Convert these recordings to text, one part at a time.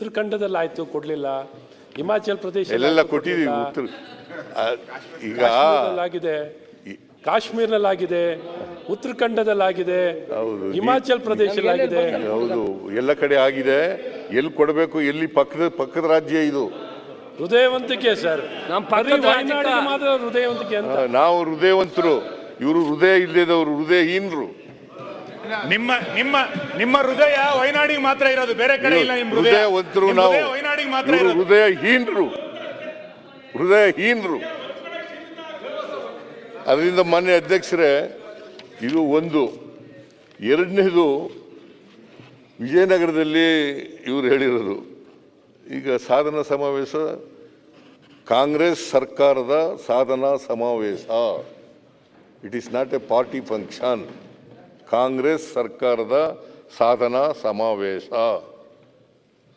ಉತ್ತರಾಖಂಡದಲ್ಲಿ ಆಯ್ತು ಕೊಡ್ಲಿಲ್ಲ, ಹಿಮಾಚಲ್ ಪ್ರದೇಶ ಎಲ್ಲೆಲ್ಲ ಕೊಟ್ಟಿದ್ದೀವಿ. ಉತ್ತರ ಈಗ ಆಗಿದೆ, ಕಾಶ್ಮೀರದಲ್ಲಾಗಿದೆ, ಉತ್ತರಾಖಂಡದಲ್ಲಾಗಿದೆ, ಹಿಮಾಚಲ್ ಪ್ರದೇಶದಲ್ಲಾಗಿದೆ. ಹೌದು, ಎಲ್ಲ ಕಡೆ ಆಗಿದೆ. ಎಲ್ಲಿ ಕೊಡಬೇಕು, ಎಲ್ಲಿ ಪಕ್ಕದ ರಾಜ್ಯ ಇದು. ಹೃದಯವಂತಿಕೆ ಸರ್, ಮಾತ್ರ ಹೃದಯವಂತಿಕೆ ಅಂತ. ನಾವು ಹೃದಯವಂತರು, ಇವರು ಹೃದಯ ಇಲ್ಲದವರು ಹೃದಯಹೀನರು. ನಿಮ್ಮ ನಿಮ್ಮ ನಿಮ್ಮ ಹೃದಯ ವಯನಾಡಿಗೆ ಮಾತ್ರ ಇರೋದು, ಬೇರೆ ಕಡೆ ಇಲ್ಲ. ನಿಮ್ಮ ಹೃದಯವಂತರು ನಾವು, ವಯನಾಡಿಗೆ ಮಾತ್ರ ಇರೋದು. ಹೃದಯಹೀನರು. ಅದರಿಂದ ಮಾನ್ಯ ಅಧ್ಯಕ್ಷರೇ, ಇದು ಒಂದು. ಎರಡನೇದು, ವಿಜಯನಗರದಲ್ಲಿ ಇವರು ಹೇಳಿರೋದು, ಈಗ ಸಾಧನಾ ಸಮಾವೇಶ, ಕಾಂಗ್ರೆಸ್ ಸರ್ಕಾರದ ಸಾಧನಾ ಸಮಾವೇಶ. It is not A party function. Congress ಸರ್ಕಾರದ ಸಾಧನಾ ಸಮಾವೇಶ.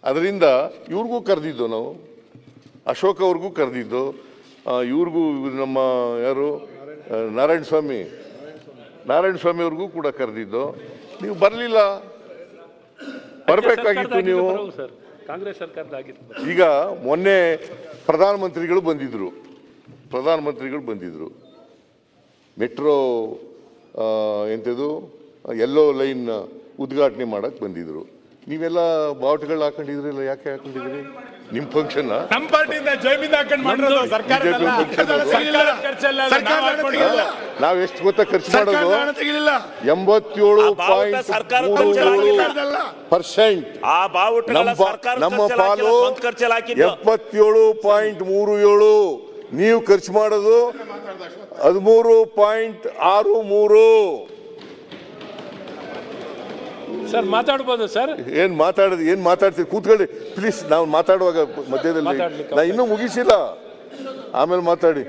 ಅದರಿಂದ ಇವ್ರಿಗೂ ಕರೆದಿದ್ದು ನಾವು, ಅಶೋಕ್ ಅವ್ರಿಗೂ ಕರೆದಿದ್ದು, ಇವ್ರಿಗೂ ನಮ್ಮ ಯಾರು ನಾರಾಯಣ ಸ್ವಾಮಿ ಅವ್ರಿಗೂ ಕೂಡ ಕರೆದಿದ್ದು. ನೀವು ಬರಲಿಲ್ಲ, ಬರಬೇಕಾಗಿತ್ತು ನೀವು. ಕಾಂಗ್ರೆಸ್ ಸರ್ಕಾರದಾಗಿತ್ತು. ಈಗ ಮೊನ್ನೆ ಪ್ರಧಾನಮಂತ್ರಿಗಳು ಬಂದಿದ್ರು, ಮೆಟ್ರೋ ಎಂಥದ್ದು ಎಲ್ಲೋ ಲೈನ್ ಉದ್ಘಾಟನೆ ಮಾಡಕ್ಕೆ ಬಂದಿದ್ರು. ನೀವೆಲ್ಲ ಬಾವುಟಗಳು ಹಾಕೊಂಡಿದ್ರಲ್ಲ, ಯಾಕೆ ಹಾಕೊಂಡಿದ್ರಿ? ನಿಮ್ ಫಂಕ್ಷನ್ ನಮ್ಮ ಪಾರ್ಟಿಯಿಂದ ಜೈಮಿಂದ ಹಾಕೊಂಡು ಮಾಡಿರೋದು, ಸರ್ಕಾರ ನಾವ್ ಎಷ್ಟು ಗೊತ್ತಾ ಖರ್ಚು ಮಾಡೋದು? 87.37%. ನಮ್ಮ ಪಾಲು 77.37. ನೀವು ಖರ್ಚು ಮಾಡೋದು 13.63. ಸರ್ ಮಾತಾಡ್ಬೋದು ಸರ್? ಏನ್ ಮಾತಾಡ್ತೀರಿ? ಕೂತ್ಕೊಳ್ಳಿ ಪ್ಲೀಸ್. ನಾವು ಮಾತಾಡುವಾಗ ಮಧ್ಯದಲ್ಲಿ ನಾ ಇನ್ನೂ ಮುಗಿಸಿಲ್ಲ, ಆಮೇಲೆ ಮಾತಾಡಿ.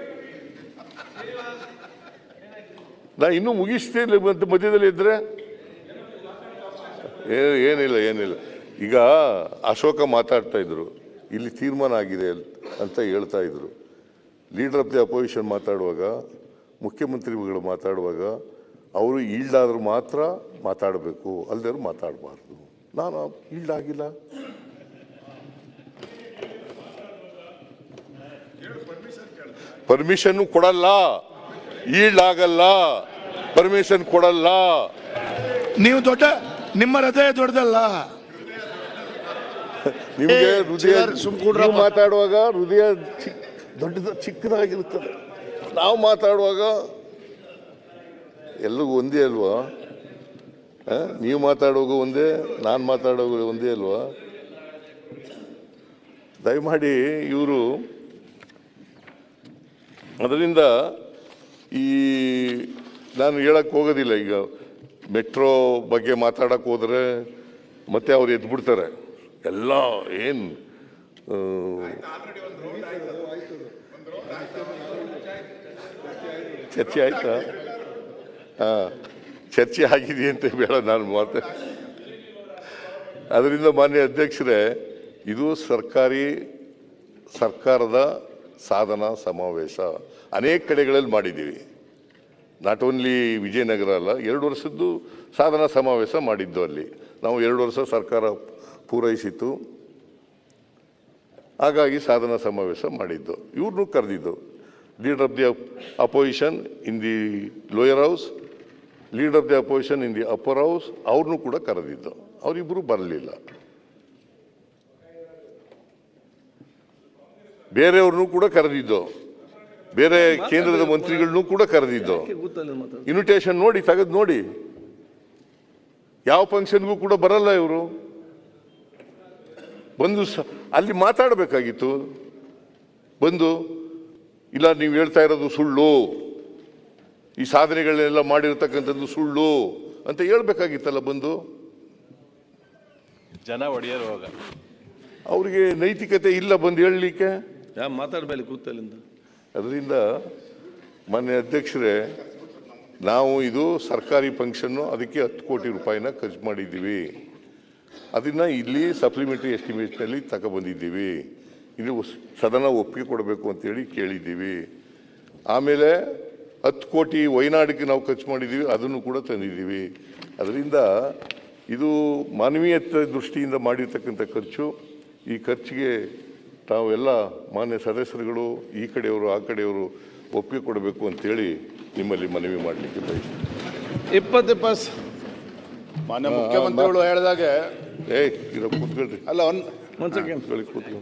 ನಾ ಇನ್ನೂ ಮುಗಿಸ್ತೀನಿ ಮಧ್ಯದಲ್ಲಿ ಇದ್ರೆ. ಏನಿಲ್ಲ. ಈಗ ಅಶೋಕ ಮಾತಾಡ್ತಾ ಇದ್ರು, ಇಲ್ಲಿ ತೀರ್ಮಾನ ಆಗಿದೆ ಅಂತ ಹೇಳ್ತಾ ಇದ್ರು. ಲೀಡರ್ ಆಫ್ ದಿ ಅಪೋಸಿಷನ್ ಮಾತಾಡುವಾಗ, ಮುಖ್ಯಮಂತ್ರಿಗಳು ಮಾತಾಡುವಾಗ ಅವರು ಈಲ್ಡಾದ್ರೂ ಮಾತ್ರ ಮಾತಾಡಬೇಕು, ಅಲ್ಲದೇವ್ರು ಮಾತಾಡಬಾರ್ದು. ನಾನು ಈಲ್ಡ್ ಆಗಿಲ್ಲ. ಪರ್ಮಿಷನ್ ಕೊಡಲ್ಲ, ಈಲ್ಡ್ ಆಗಲ್ಲ, ಪರ್ಮಿಷನ್ ಕೊಡಲ್ಲ. ನೀವು ನಿಮ್ಮ ಹೃದಯ ದೊಡ್ಡದಲ್ಲ. ನಿಮಗೆ ಹೃದಯ ಮಾತಾಡುವಾಗ ಹೃದಯ ಚಿಕ್ಕದಾಗಿರುತ್ತದೆ. ನಾವು ಮಾತಾಡುವಾಗ ಎಲ್ಲರಿಗೂ ಒಂದೇ ಅಲ್ವಾ? ನೀವು ಮಾತಾಡುವಾಗ ಒಂದೇ, ನಾನು ಮಾತಾಡುವಾಗ ಒಂದೇ ಅಲ್ವಾ? ದಯಮಾಡಿ ಇವರು ಅದರಿಂದ ನಾನು ಹೇಳಕ್ಕೆ ಹೋಗೋದಿಲ್ಲ. ಈಗ ಮೆಟ್ರೋ ಬಗ್ಗೆ ಮಾತಾಡಕ್ಕೆ ಹೋದರೆ ಮತ್ತೆ ಅವ್ರು ಎದ್ಬಿಡ್ತಾರೆ ಎಲ್ಲ. ಏನು ಚರ್ಚೆ ಆಯ್ತಾ? ಚರ್ಚೆ ಆಗಿದೆ ಅಂತ ಬೇಡ ನಾನು ಅದರಿಂದ ಮಾನ್ಯ ಅಧ್ಯಕ್ಷರೇ, ಇದು ಸರ್ಕಾರದ ಸಾಧನಾ ಸಮಾವೇಶ ಅನೇಕ ಕಡೆಗಳಲ್ಲಿ ಮಾಡಿದ್ದೀವಿ. ನಾಟ್ ಓನ್ಲಿ ವಿಜಯನಗರ ಅಲ್ಲ, 2 ವರ್ಷದ್ದು ಸಾಧನಾ ಸಮಾವೇಶ ಮಾಡಿದ್ದು. ಅಲ್ಲಿ ನಾವು 2 ವರ್ಷ ಸರ್ಕಾರ ಪೂರೈಸಿತ್ತು, ಹಾಗಾಗಿ ಸಾಧನಾ ಸಮಾವೇಶ ಮಾಡಿದ್ದು. ಇವ್ರನ್ನೂ ಕರೆದಿದ್ದು, leader of the opposition in the lower house, leader of the opposition in the upper house, ಅವ್ರನ್ನೂ ಕೂಡ ಕರೆದಿದ್ದು. ಅವರಿಬ್ಬರು ಬರಲಿಲ್ಲ. ಬೇರೆಯವ್ರನ್ನೂ ಕೂಡ ಕರೆದಿದ್ದು, ಬೇರೆ ಕೇಂದ್ರದ ಮಂತ್ರಿಗಳನ್ನೂ ಕೂಡ ಕರೆದಿದ್ದು. ಇನ್ವಿಟೇಷನ್ ನೋಡಿ, ತೆಗೆದು ನೋಡಿ. ಯಾವ ಫಂಕ್ಷನ್ಗೂ ಕೂಡ ಬರಲ್ಲ ಇವರು. ಬಂದು ಅಲ್ಲಿ ಮಾತಾಡಬೇಕಾಗಿತ್ತು. ಬಂದು ಇಲ್ಲ, ನೀವು ಹೇಳ್ತಾ ಇರೋದು ಸುಳ್ಳು, ಈ ಸಾಧನೆಗಳನ್ನೆಲ್ಲ ಮಾಡಿರ್ತಕ್ಕಂಥದ್ದು ಸುಳ್ಳು ಅಂತ ಹೇಳ್ಬೇಕಾಗಿತ್ತಲ್ಲ. ಬಂದು ಜನ ಹೊಡೆಯೋವಾಗ ಅವ್ರಿಗೆ ನೈತಿಕತೆ ಇಲ್ಲ ಬಂದು ಹೇಳಲಿಕ್ಕೆ. ಮಾತಾಡಬೇಕು ಕೂತಲ್ಲಿಂದ. ಅದರಿಂದ ಮಾನ್ಯ ಅಧ್ಯಕ್ಷರೇ, ನಾವು ಇದು ಸರ್ಕಾರಿ ಫಂಕ್ಷನ್ನು, ಅದಕ್ಕೆ 10 ಕೋಟಿ ರೂಪಾಯಿನ ಖರ್ಚು ಮಾಡಿದ್ದೀವಿ. ಅದನ್ನು ಇಲ್ಲಿ ಸಪ್ಲಿಮೆಂಟರಿ ಎಸ್ಟಿಮೇಟ್ನಲ್ಲಿ ತಗೊಬಂದಿದ್ದೀವಿ. ಇದು ಸದನ ಒಪ್ಪಿಗೆ ಕೊಡಬೇಕು ಅಂತೇಳಿ ಕೇಳಿದ್ದೀವಿ. ಆಮೇಲೆ 10 ಕೋಟಿ ವಯನಾಡಿಗೆ ನಾವು ಖರ್ಚು ಮಾಡಿದ್ದೀವಿ, ಅದನ್ನು ಕೂಡ ತಂದಿದ್ದೀವಿ. ಅದರಿಂದ ಇದು ಮಾನವೀಯತೆ ದೃಷ್ಟಿಯಿಂದ ಮಾಡಿರ್ತಕ್ಕಂಥ ಖರ್ಚು. ಈ ಖರ್ಚಿಗೆ ತಾವೆಲ್ಲ ಮಾನ್ಯ ಸದಸ್ಯರುಗಳು ಈ ಕಡೆಯವರು ಆ ಕಡೆಯವರು ಒಪ್ಪಿಗೆ ಕೊಡಬೇಕು ಅಂತೇಳಿ ನಿಮ್ಮಲ್ಲಿ ಮನವಿ ಮಾಡಲಿಕ್ಕೆ ಬಯಸ್ತೀನಿ. 20% ಮಾನ್ಯ ಮುಖ್ಯಮಂತ್ರಿಗಳು ಹೇಳಿದಾಗೆ ಇರೋ ಕೂತ್ಕೊಳ್ರಿ. ಅಲ್ಲ ಒಂದು ಸೆಕೆಂಡ್ ಕೂತ್ಕೊಳ್ಳಿ.